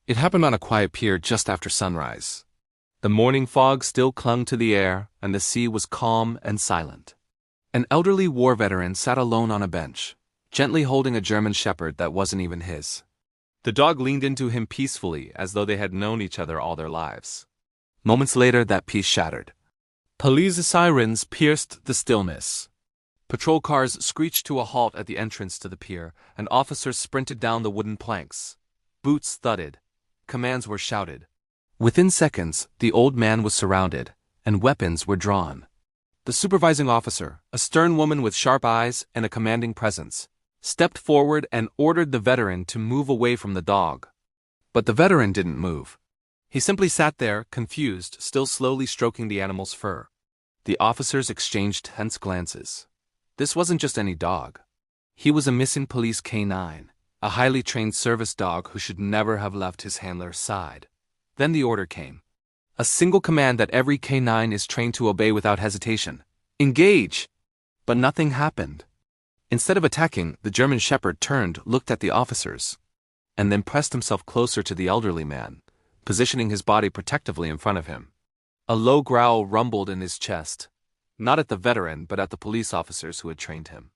It happened on a quiet pier just after sunrise. The morning fog still clung to the air, and the sea was calm and silent. An elderly war veteran sat alone on a bench, gently holding a German shepherd that wasn't even his. The dog leaned into him peacefully, as though they had known each other all their lives. Moments later, that peace shattered. Police sirens pierced the stillness. Patrol cars screeched to a halt at the entrance to the pier, and officers sprinted down the wooden planks. Boots thudded. Commands were shouted. Within seconds, the old man was surrounded, and weapons were drawn. The supervising officer, a stern woman with sharp eyes and a commanding presence, stepped forward and ordered the veteran to move away from the dog. But the veteran didn't move. He simply sat there, confused, still slowly stroking the animal's fur. The officers exchanged tense glances. This wasn't just any dog. He was a missing police canine, a highly trained service dog who should never have left his handler's side. Then the order came. A single command that every canine is trained to obey without hesitation. Engage! But nothing happened. Instead of attacking, the German shepherd turned, looked at the officers, and then pressed himself closer to the elderly man, positioning his body protectively in front of him. A low growl rumbled in his chest, not at the veteran but at the police officers who had trained him.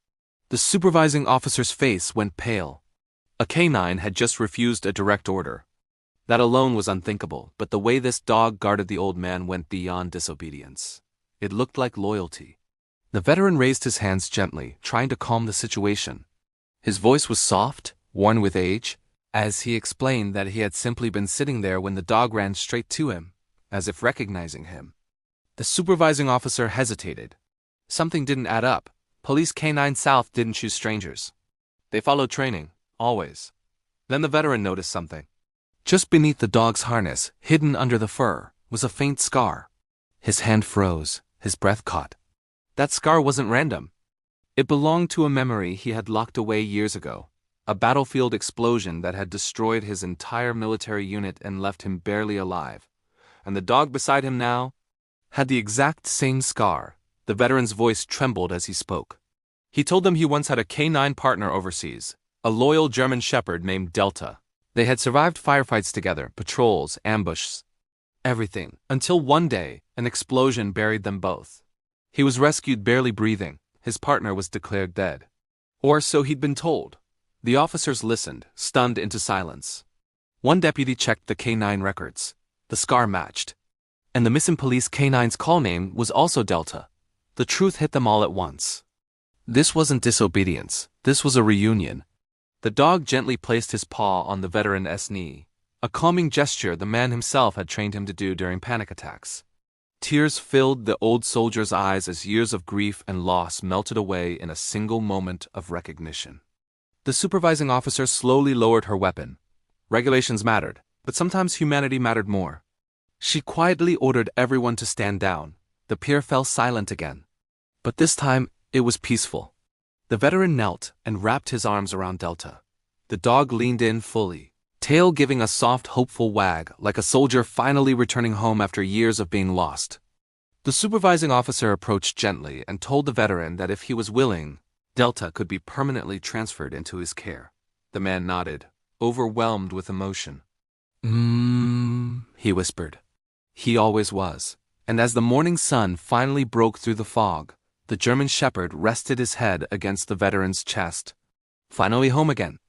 The supervising officer's face went pale. A canine had just refused a direct order. That alone was unthinkable, but the way this dog guarded the old man went beyond disobedience. It looked like loyalty. The veteran raised his hands gently, trying to calm the situation. His voice was soft, worn with age, as he explained that he had simply been sitting there when the dog ran straight to him, as if recognizing him. The supervising officer hesitated. Something didn't add up. Police Canine South didn't choose strangers. They followed training, always. Then the veteran noticed something. Just beneath the dog's harness, hidden under the fur, was a faint scar. His hand froze, his breath caught. That scar wasn't random. It belonged to a memory he had locked away years ago, a battlefield explosion that had destroyed his entire military unit and left him barely alive. And the dog beside him now had the exact same scar. The veteran's voice trembled as he spoke. He told them he once had a canine partner overseas, a loyal German shepherd named Delta. They had survived firefights together, patrols, ambushes, everything, until one day, an explosion buried them both. He was rescued barely breathing. His partner was declared dead. Or so he'd been told. The officers listened, stunned into silence. One deputy checked the canine records. The scar matched. And the missing police canine's call name was also Delta. The truth hit them all at once. This wasn't disobedience. This was a reunion. The dog gently placed his paw on the veteran's knee, a calming gesture the man himself had trained him to do during panic attacks. Tears filled the old soldier's eyes as years of grief and loss melted away in a single moment of recognition. The supervising officer slowly lowered her weapon. Regulations mattered, but sometimes humanity mattered more. She quietly ordered everyone to stand down. The pier fell silent again. But this time, it was peaceful. The veteran knelt and wrapped his arms around Delta. The dog leaned in fully, tail giving a soft, hopeful wag, like a soldier finally returning home after years of being lost. The supervising officer approached gently and told the veteran that if he was willing, Delta could be permanently transferred into his care. The man nodded, overwhelmed with emotion. He whispered. He always was. And as the morning sun finally broke through the fog, the German shepherd rested his head against the veteran's chest. Finally home again.